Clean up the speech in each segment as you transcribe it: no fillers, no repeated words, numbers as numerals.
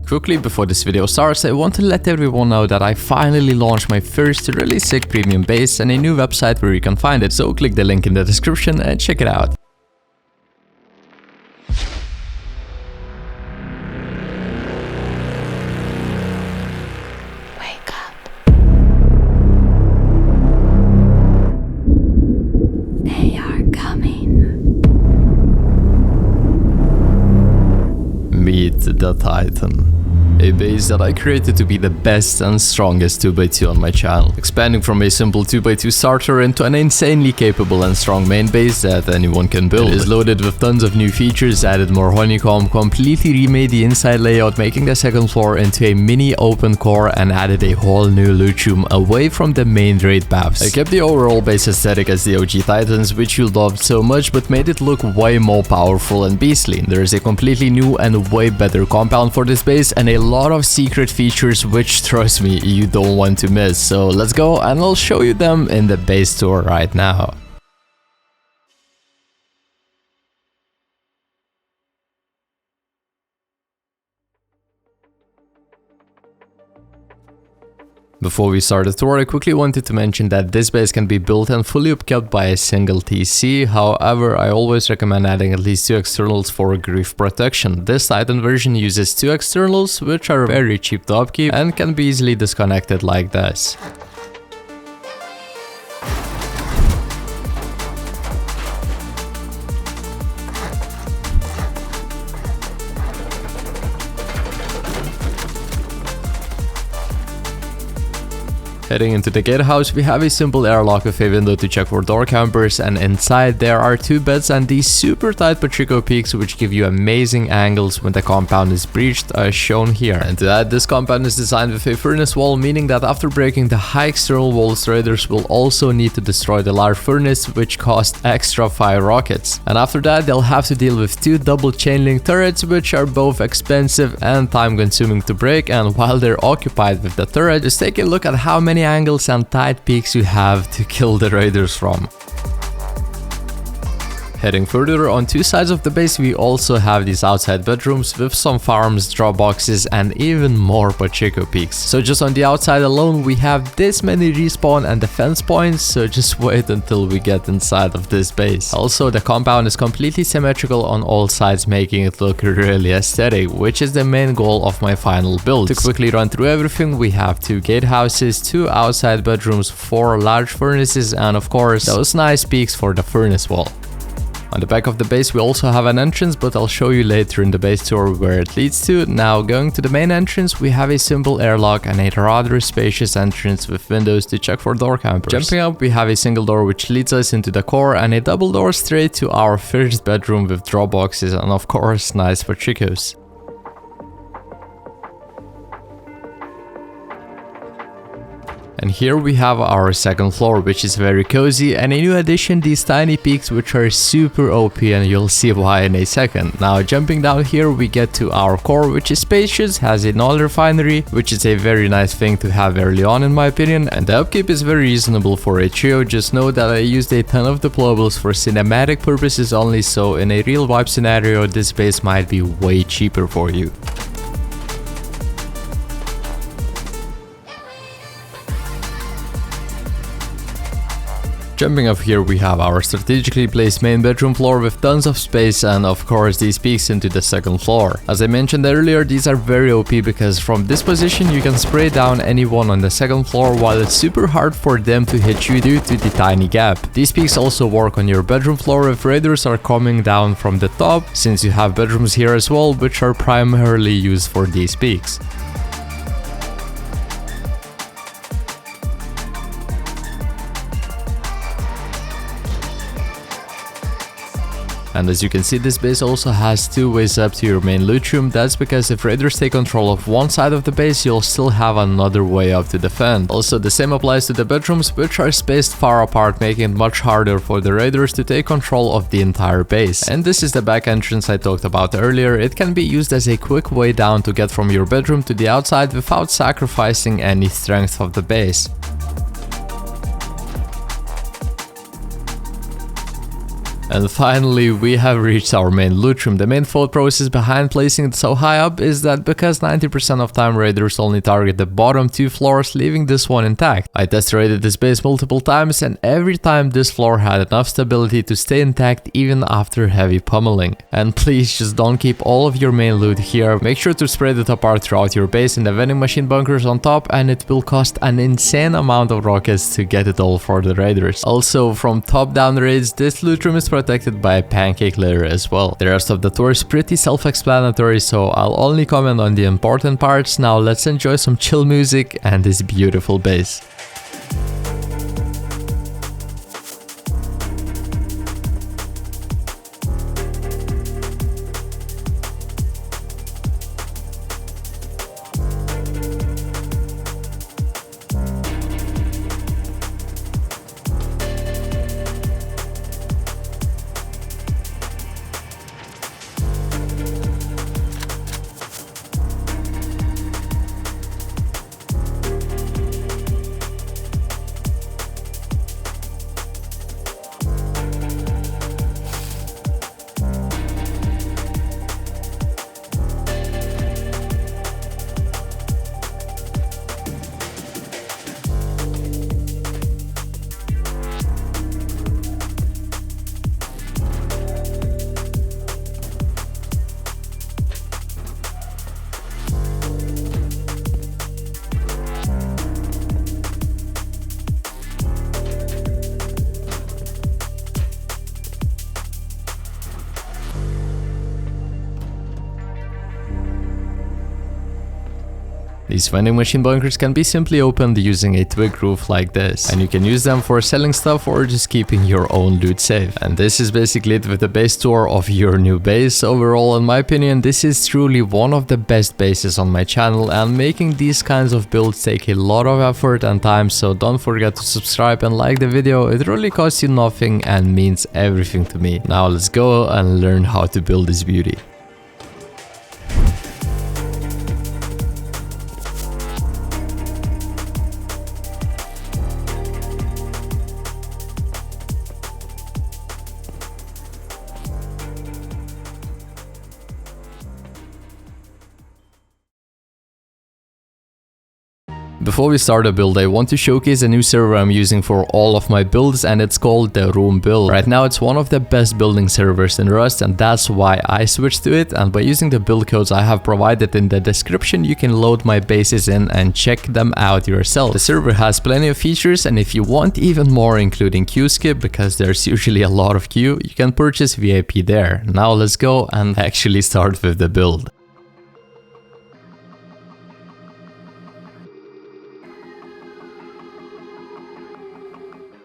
Quickly before this video starts, I want to let everyone know that I finally launched my first really sick premium base and a new website where you can find it, so click the link in the description and check it out. Meet the Titan. A base that I created to be the best and strongest 2x2 on my channel, expanding from a simple 2x2 starter into an insanely capable and strong main base that anyone can build. It is loaded with tons of new features, added more honeycomb, completely remade the inside layout, making the second floor into a mini open core, and added a whole new loot room away from the main raid paths. I kept the overall base aesthetic as the OG Titans, which you loved so much, but made it look way more powerful and beastly. There is a completely new and way better compound for this base and a lot of secret features which, trust me, you don't want to miss. So let's go and I'll show you them in the base tour right now. Before we start the tour, I quickly wanted to mention that this base can be built and fully upkept by a single TC. However, I always recommend adding at least 2 externals for grief protection. This Titan version uses 2 externals, which are very cheap to upkeep and can be easily disconnected like this. Heading into the gatehouse, we have a simple airlock with a window to check for door campers, and inside there are 2 beds and these super tight Patrico peaks which give you amazing angles when the compound is breached, as shown here. And to add, this compound is designed with a furnace wall, meaning that after breaking the high external walls, raiders will also need to destroy the large furnace, which costs extra fire rockets. And after that, they'll have to deal with 2 double chain link turrets, which are both expensive and time consuming to break. And while they're occupied with the turret, just take a look at how many angles and tight peaks you have to kill the raiders from. Heading further, on 2 sides of the base we also have these outside bedrooms with some farms, drop boxes and even more Pacheco peaks. So just on the outside alone we have this many respawn and defense points, so just wait until we get inside of this base. Also, the compound is completely symmetrical on all sides, making it look really aesthetic, which is the main goal of my final build. To quickly run through everything, we have 2 gatehouses, 2 outside bedrooms, 4 large furnaces and of course those nice peaks for the furnace wall. On the back of the base we also have an entrance, but I'll show you later in the base tour where it leads to. Now, going to the main entrance, we have a simple airlock and a rather spacious entrance with windows to check for door campers. Jumping up, we have a single door which leads us into the core and a double door straight to our first bedroom with drop boxes and of course nice Patricos. And here we have our second floor, which is very cozy, and a new addition, these tiny peaks which are super OP, and you'll see why in a second. Now, jumping down here we get to our core, which is spacious, has an oil refinery, which is a very nice thing to have early on in my opinion, and the upkeep is very reasonable for a trio. Just know that I used a ton of deployables for cinematic purposes only, so in a real wipe scenario this base might be way cheaper for you. Jumping up here we have our strategically placed main bedroom floor with tons of space and of course these peaks into the second floor. As I mentioned earlier, these are very OP because from this position you can spray down anyone on the second floor while it's super hard for them to hit you due to the tiny gap. These peaks also work on your bedroom floor if raiders are coming down from the top, since you have bedrooms here as well which are primarily used for these peaks. And as you can see, this base also has 2 ways up to your main loot room. That's because if raiders take control of one side of the base, you'll still have another way up to defend. Also, the same applies to the bedrooms, which are spaced far apart, making it much harder for the raiders to take control of the entire base. And this is the back entrance I talked about earlier. It can be used as a quick way down to get from your bedroom to the outside without sacrificing any strength of the base. And finally, we have reached our main loot room. The main thought process behind placing it so high up is that because 90% of time raiders only target the bottom 2 floors, leaving this one intact. I test raided this base multiple times, and every time this floor had enough stability to stay intact even after heavy pummeling. And please just don't keep all of your main loot here. Make sure to spread it apart throughout your base in the vending machine bunkers on top, and it will cost an insane amount of rockets to get it all for the raiders. Also, from top down raids, this loot room is protected by a pancake layer as well. The rest of the tour is pretty self-explanatory, so I'll only comment on the important parts. Now let's enjoy some chill music and this beautiful base. These vending machine bunkers can be simply opened using a twig roof like this, and you can use them for selling stuff or just keeping your own loot safe. And this is basically it with the base tour of your new base. Overall, in my opinion, this is truly one of the best bases on my channel, and making these kinds of builds take a lot of effort and time, so don't forget to subscribe and like the video. It really costs you nothing and means everything to me. Now let's go and learn how to build this beauty. Before we start the build, I want to showcase a new server I'm using for all of my builds, and it's called the Room Build. Right now it's one of the best building servers in Rust, and that's why I switched to it. And by using the build codes I have provided in the description, you can load my bases in and check them out yourself. The server has plenty of features, and if you want even more, including queue skip, because there's usually a lot of queue, you can purchase VIP there. Now let's go and actually start with the build.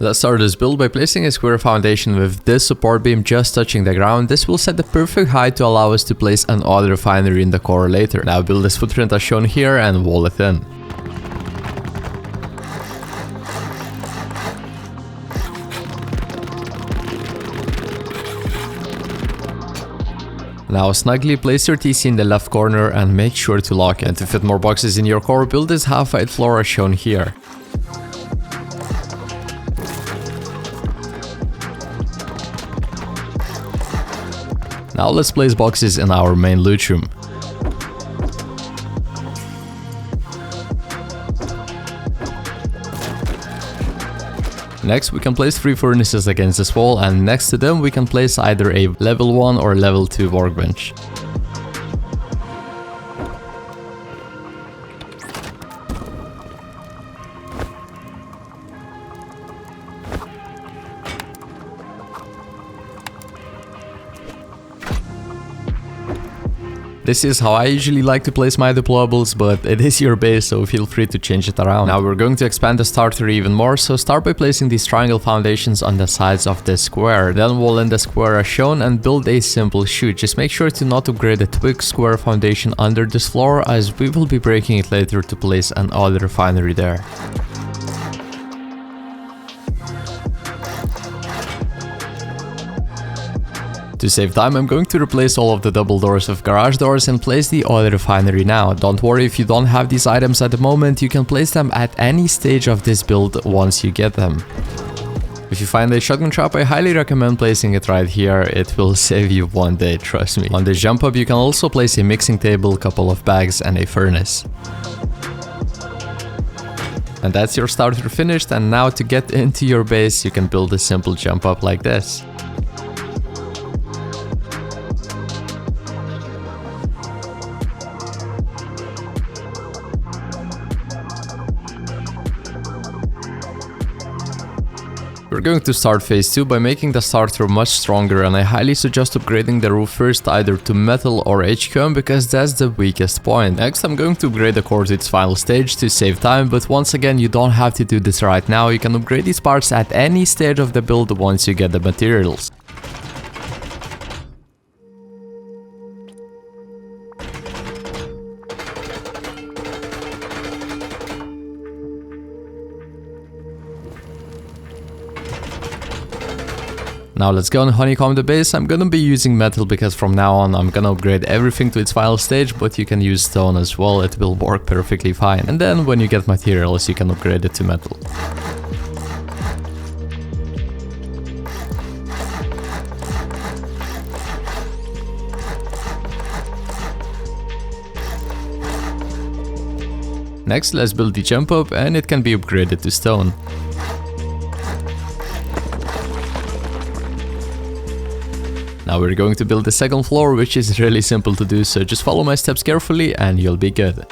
Let's start this build by placing a square foundation with this support beam just touching the ground. This will set the perfect height to allow us to place an auto refinery in the core later. Now build this footprint as shown here and wall it in. Now snugly place your TC in the left corner and make sure to lock it. And to fit more boxes in your core, build this half-height floor as shown here. Now let's place boxes in our main loot room. Next we can place 3 furnaces against this wall, and next to them we can place either a level 1 or level 2 workbench. This is how I usually like to place my deployables, but it is your base, so feel free to change it around. Now we're going to expand the starter even more, so start by placing these triangle foundations on the sides of this square. Then wall in the square as shown and build a simple chute. Just make sure to not upgrade the twig square foundation under this floor, as we will be breaking it later to place an auto refinery there. To save time, I'm going to replace all of the double doors with garage doors and place the auto refinery now. Don't worry if you don't have these items at the moment, you can place them at any stage of this build once you get them. If you find a shotgun trap, I highly recommend placing it right here. It will save you one day, trust me. On this jump up, you can also place a mixing table, couple of bags, and a furnace. And that's your starter finished, and now to get into your base, you can build a simple jump up like this. We're going to start phase 2 by making the starter much stronger, and I highly suggest upgrading the roof first either to metal or HQM because that's the weakest point. Next I'm going to upgrade the core to its final stage to save time, but once again you don't have to do this right now, you can upgrade these parts at any stage of the build once you get the materials. Now let's go and honeycomb the base. I'm gonna be using metal because from now on I'm gonna upgrade everything to its final stage, but you can use stone as well, it will work perfectly fine. And then when you get materials you can upgrade it to metal. Next let's build the jump up, and it can be upgraded to stone. Now we're going to build the second floor, which is really simple to do, so just follow my steps carefully and you'll be good.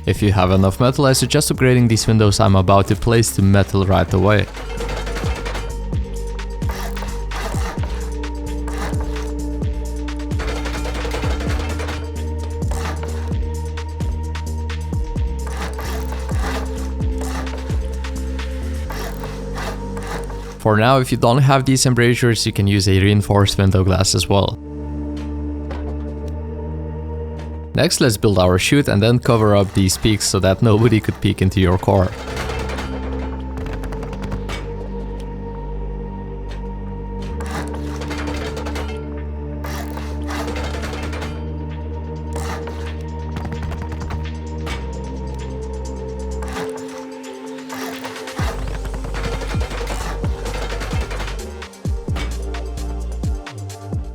If you have enough metal, I suggest upgrading these windows I'm about to place to metal right away. For now, if you don't have these embrasures, you can use a reinforced window glass as well. Next, let's build our chute and then cover up these peaks so that nobody could peek into your core.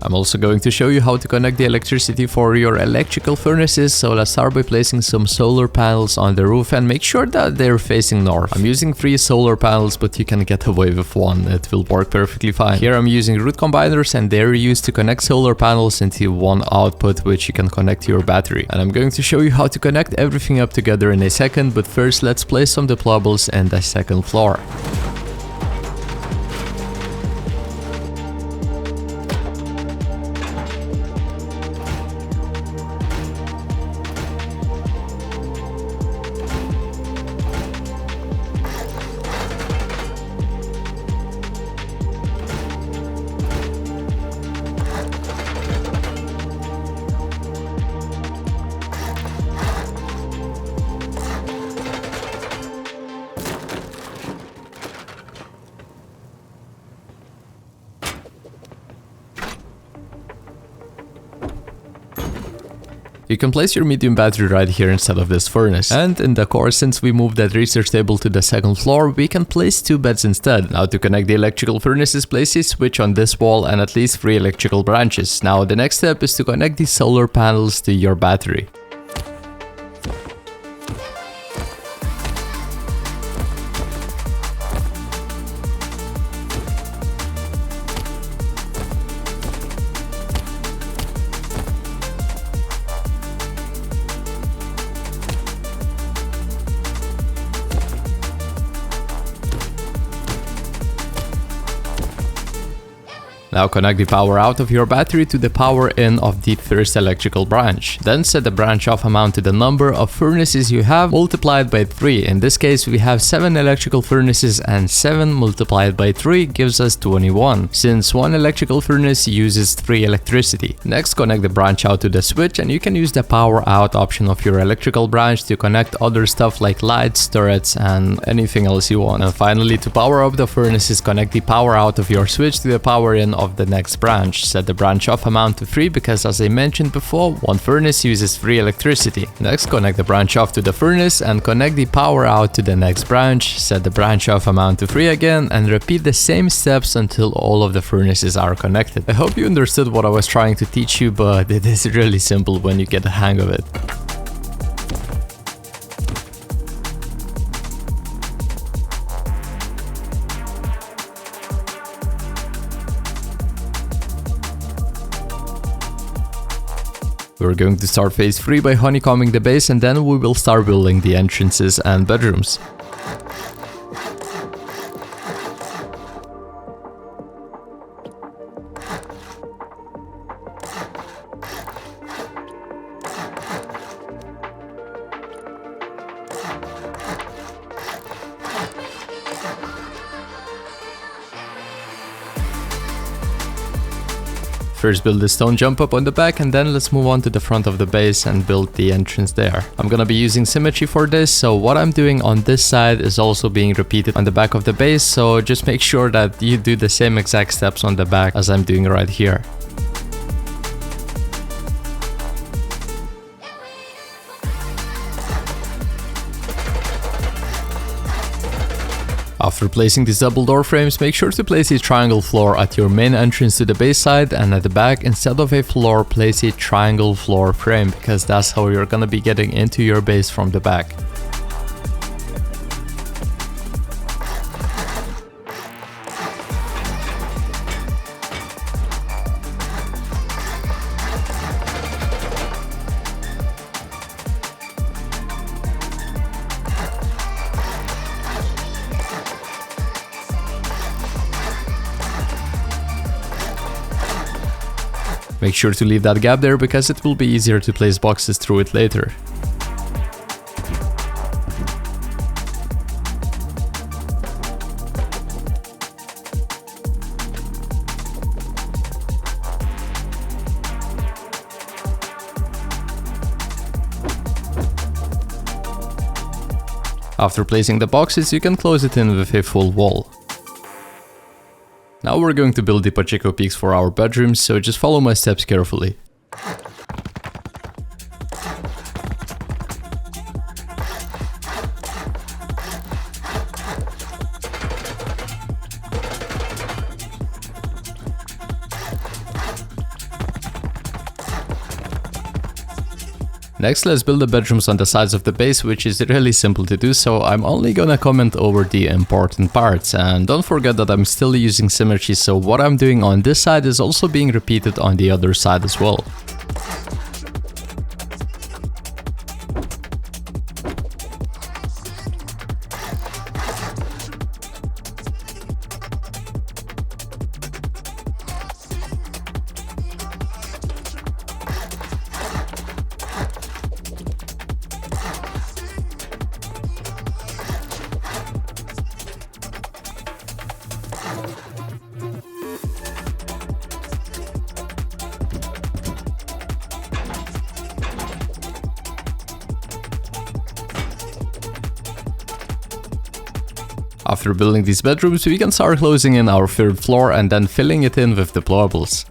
I'm also going to show you how to connect the electricity for your electrical furnaces, so let's start by placing some solar panels on the roof and make sure that they're facing north. I'm using 3 solar panels, but you can get away with 1, it will work perfectly fine. Here I'm using root combiners, and they're used to connect solar panels into one output which you can connect to your battery. And I'm going to show you how to connect everything up together in a second, but first let's place some deployables in the second floor. You can place your medium battery right here instead of this furnace. And in the core, since we moved that research table to the second floor, we can place 2 beds instead. Now to connect the electrical furnaces, place a switch on this wall and at least 3 electrical branches. Now the next step is to connect the solar panels to your battery. Now connect the power out of your battery to the power in of the first electrical branch. Then set the branch off amount to the number of furnaces you have multiplied by 3. In this case we have 7 electrical furnaces, and 7 multiplied by 3 gives us 21, since one electrical furnace uses 3 electricity. Next connect the branch out to the switch, and you can use the power out option of your electrical branch to connect other stuff like lights, turrets and anything else you want. And finally, to power up the furnaces, connect the power out of your switch to the power in of the next branch. Set the branch off amount to 3 because, as I mentioned before, one furnace uses 3 electricity. Next connect the branch off to the furnace and connect the power out to the next branch. Set the branch off amount to 3 again and repeat the same steps until all of the furnaces are connected. I hope you understood what I was trying to teach you, but it is really simple when you get the hang of it. We're going to start phase 3 by honeycombing the base, and then we will start building the entrances and bedrooms. First build the stone jump up on the back, and then let's move on to the front of the base and build the entrance there. I'm gonna be using symmetry for this, so what I'm doing on this side is also being repeated on the back of the base, so just make sure that you do the same exact steps on the back as I'm doing right here. After placing these double door frames, make sure to place a triangle floor at your main entrance to the base side, and at the back, instead of a floor, place a triangle floor frame, because that's how you're gonna be getting into your base from the back. Make sure to leave that gap there because it will be easier to place boxes through it later. After placing the boxes, you can close it in with a full wall. Now we're going to build the Pacheco peaks for our bedrooms, so just follow my steps carefully. Next, let's build the bedrooms on the sides of the base, which is really simple to do, so I'm only gonna comment over the important parts. And don't forget that I'm still using symmetry, so what I'm doing on this side is also being repeated on the other side as well. After building these bedrooms, we can start closing in our third floor and then filling it in with deployables.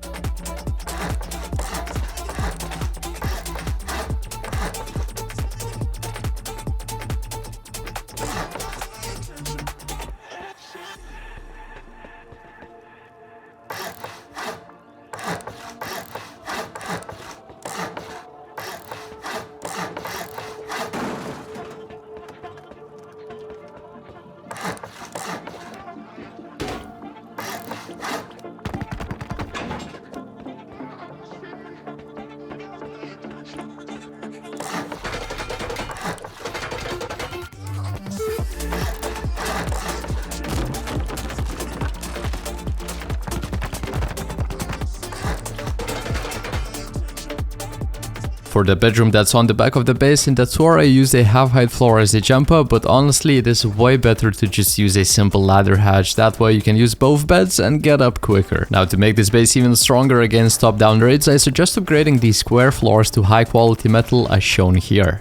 For the bedroom that's on the back of the base, in the tour I used a half-height floor as a jump up, but honestly it is way better to just use a simple ladder hatch, that way you can use both beds and get up quicker. Now to make this base even stronger against top-down raids, I suggest upgrading these square floors to high-quality metal as shown here.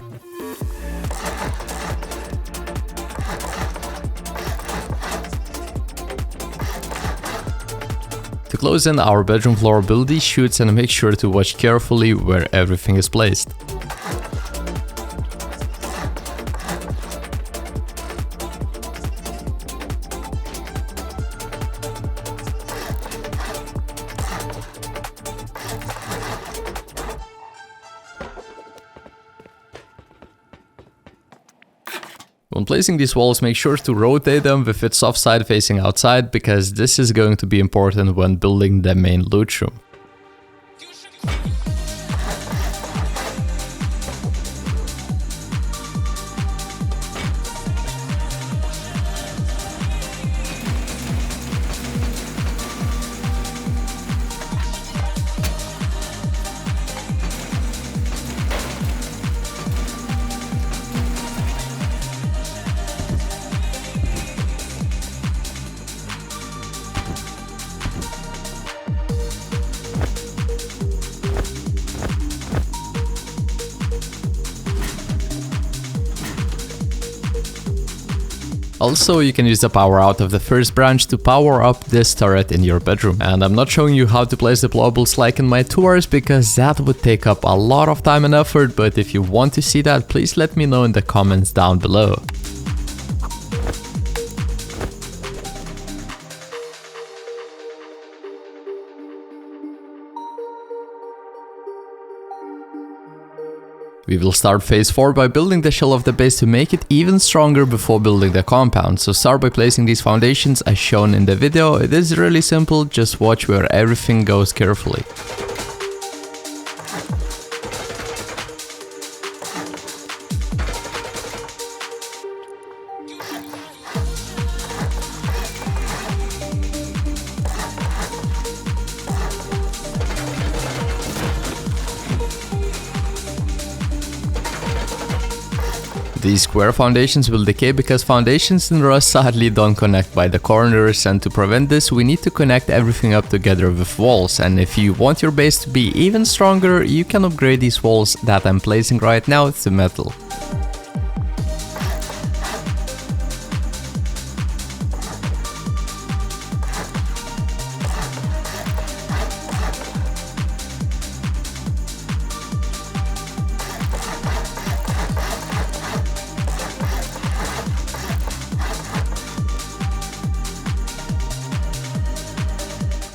To close in our bedroom floor, build these chutes and make sure to watch carefully where everything is placed. When placing these walls, make sure to rotate them with its soft side facing outside, because this is going to be important when building the main loot room. Also, you can use the power out of the first branch to power up this turret in your bedroom. And I'm not showing you how to place deployables like in my tours, because that would take up a lot of time and effort, but if you want to see that, please let me know in the comments down below. We will start phase 4 by building the shell of the base to make it even stronger before building the compound. So start by placing these foundations as shown in the video. It is really simple, just watch where everything goes carefully. These square foundations will decay because foundations in Rust sadly don't connect by the corners, and to prevent this we need to connect everything up together with walls. And if you want your base to be even stronger, you can upgrade these walls that I'm placing right now to metal.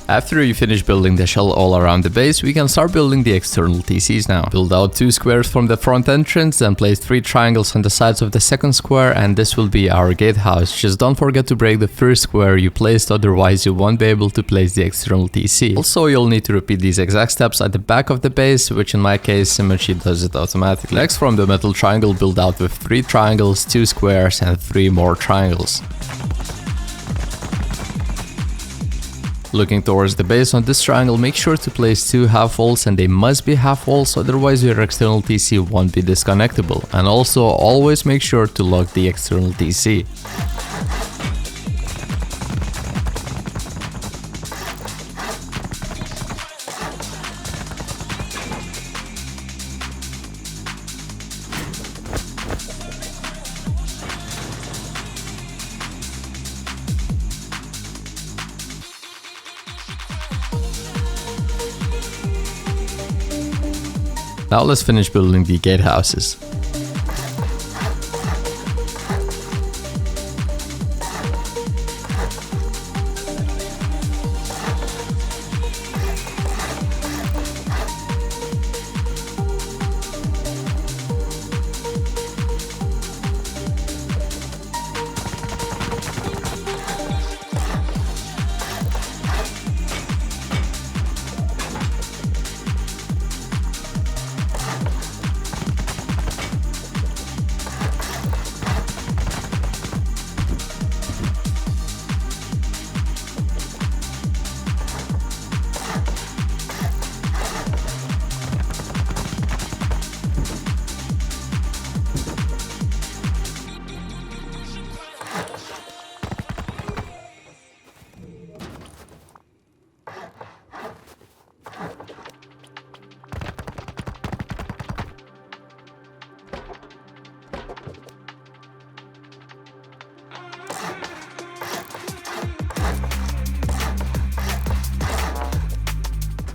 After you finish building the shell all around the base, we can start building the external TCs now. Build out 2 squares from the front entrance, then place 3 triangles on the sides of the second square, and this will be our gatehouse. Just don't forget to break the first square you placed, otherwise you won't be able to place the external TC. Also, you'll need to repeat these exact steps at the back of the base, which in my case, Symmetry does it automatically. Next, from the metal triangle, build out with 3 triangles, 2 squares, and 3 more triangles. Looking towards the base on this triangle, make sure to place 2 half walls, and they must be half walls, otherwise your external TC won't be disconnectable. And also always make sure to lock the external TC. Now let's finish building the gatehouses.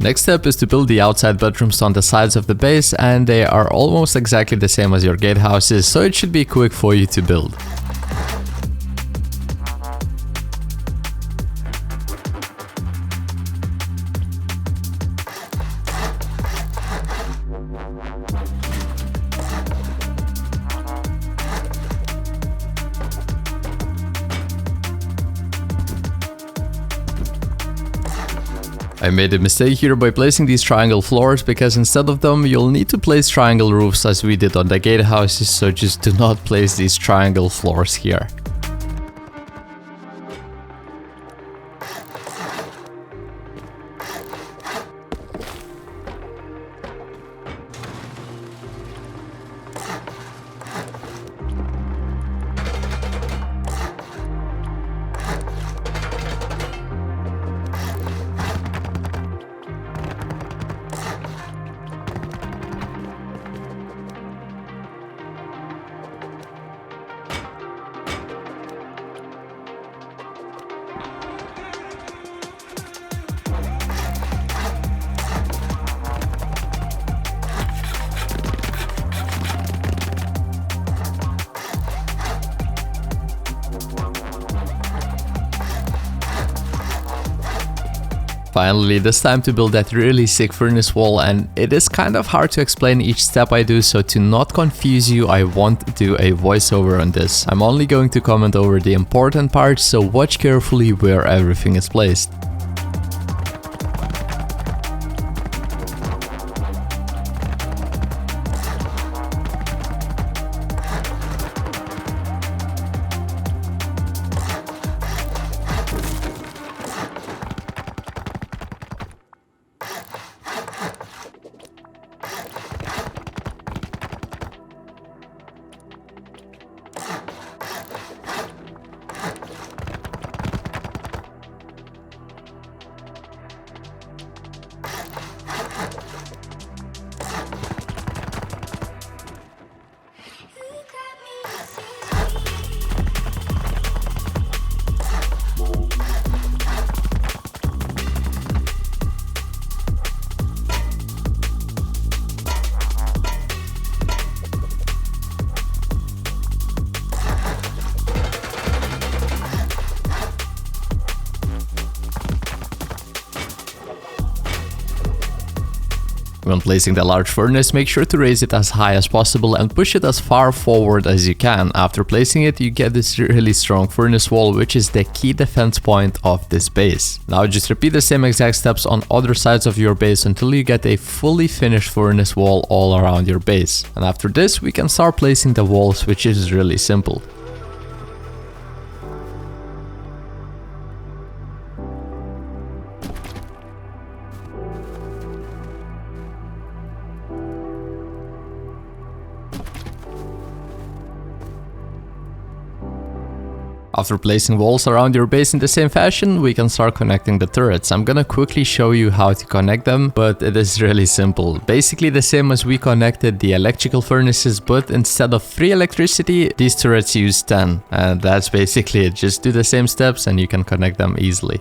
Next step is to build the outside bedrooms on the sides of the base, and they are almost exactly the same as your gatehouses, so it should be quick for you to build. I made a mistake here by placing these triangle floors, because instead of them you'll need to place triangle roofs as we did on the gatehouses, so just do not place these triangle floors here. Finally, it's time to build that really sick furnace wall, and it is kind of hard to explain each step I do, so to not confuse you, I won't do a voiceover on this. I'm only going to comment over the important parts, so watch carefully where everything is placed. When placing the large furnace, make sure to raise it as high as possible and push it as far forward as you can. After placing it, you get this really strong furnace wall, which is the key defense point of this base. Now just repeat the same exact steps on other sides of your base until you get a fully finished furnace wall all around your base. And after this, we can start placing the walls, which is really simple. After placing walls around your base in the same fashion, we can start connecting the turrets. I'm gonna quickly show you how to connect them, but it is really simple. Basically the same as we connected the electrical furnaces, but instead of 3 electricity, these turrets use 10. And that's basically it. Just do the same steps and you can connect them easily.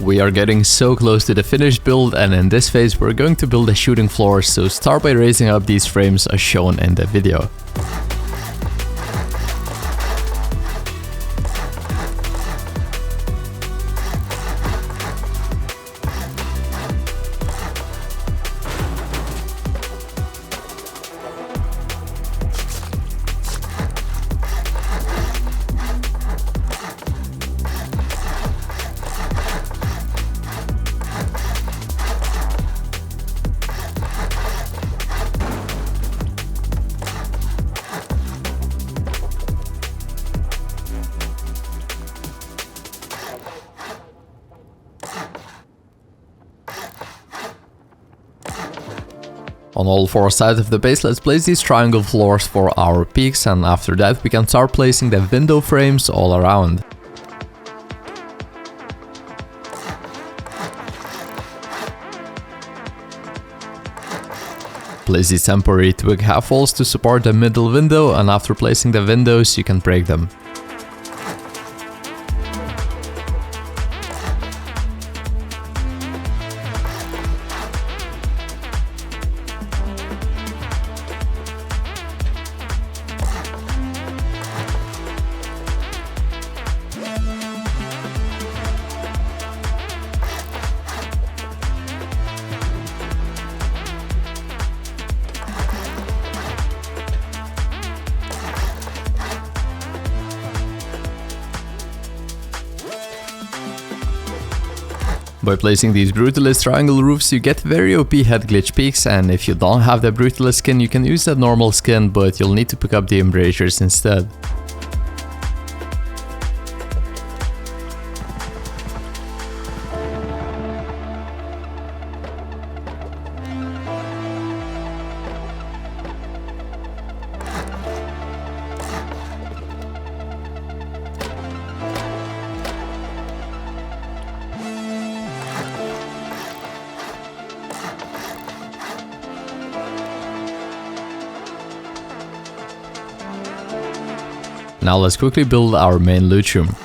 We are getting so close to the finished build, and in this phase we're going to build a shooting floor, so start by raising up these frames as shown in the video. On all 4 sides of the base, let's place these triangle floors for our peaks, and after that we can start placing the window frames all around. Place these temporary twig half walls to support the middle window, and after placing the windows you can break them. By placing these brutalist triangle roofs you get very OP head glitch peaks, and if you don't have the brutalist skin you can use the normal skin, but you'll need to pick up the embrasures instead. Now let's quickly build our main loot room.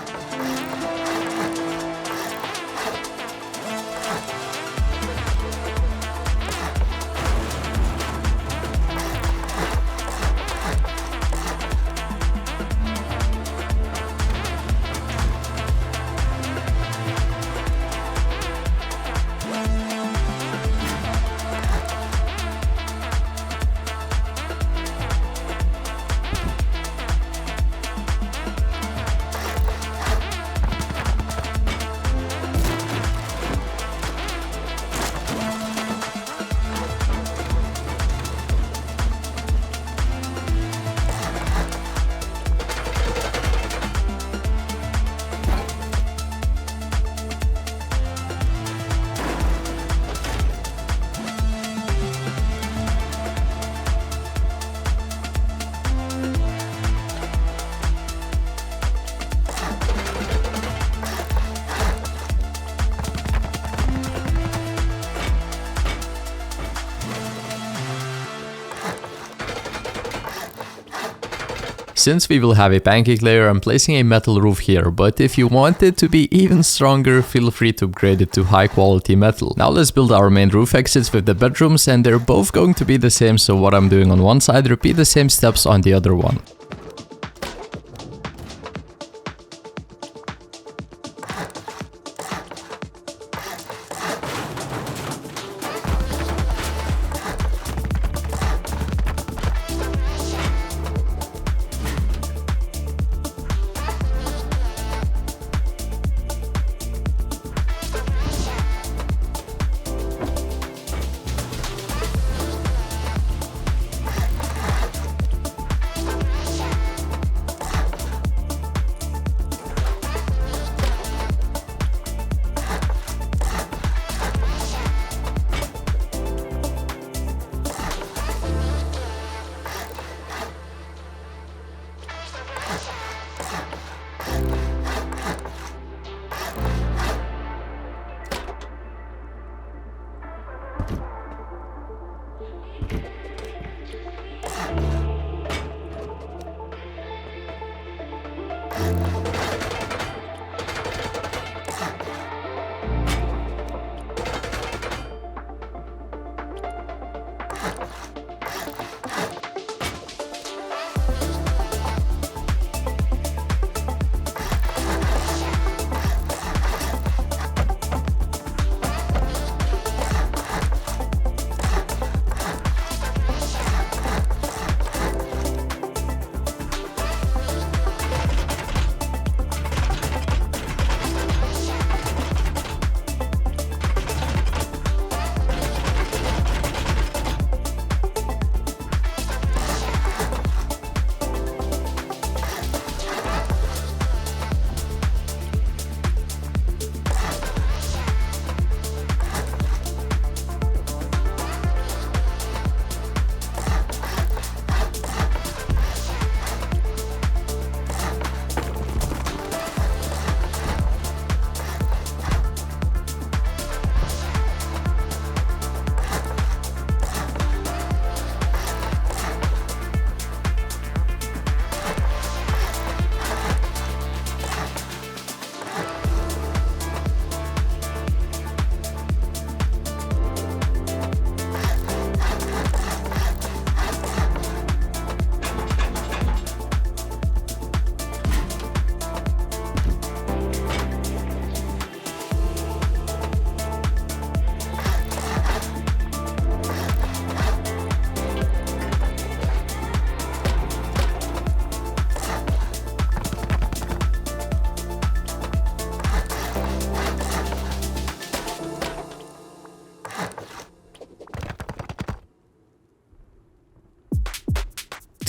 Since we will have a pancake layer, I'm placing a metal roof here, but if you want it to be even stronger, feel free to upgrade it to high quality metal. Now let's build our main roof exits with the bedrooms, and they're both going to be the same, so what I'm doing on one side, repeat the same steps on the other one.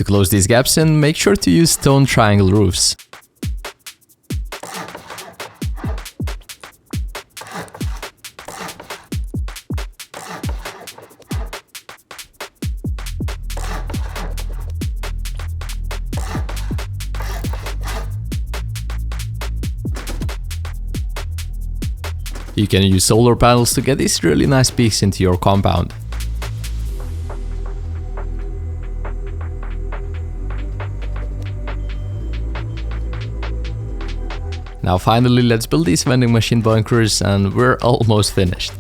To close these gaps in, make sure to use stone triangle roofs. You can use solar panels to get these really nice peaks into your compound. Now finally, let's build these vending machine bunkers and we're almost finished.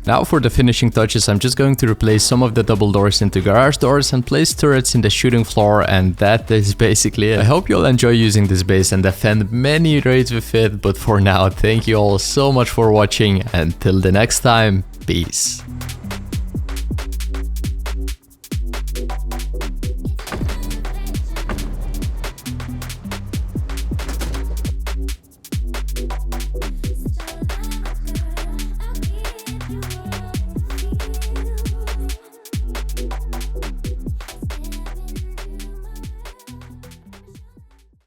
Now for the finishing touches, I'm just going to replace some of the double doors into garage doors and place turrets in the shooting floor, and that is basically it. I hope you'll enjoy using this base and defend many raids with it, but for now, thank you all so much for watching, and till the next time, peace.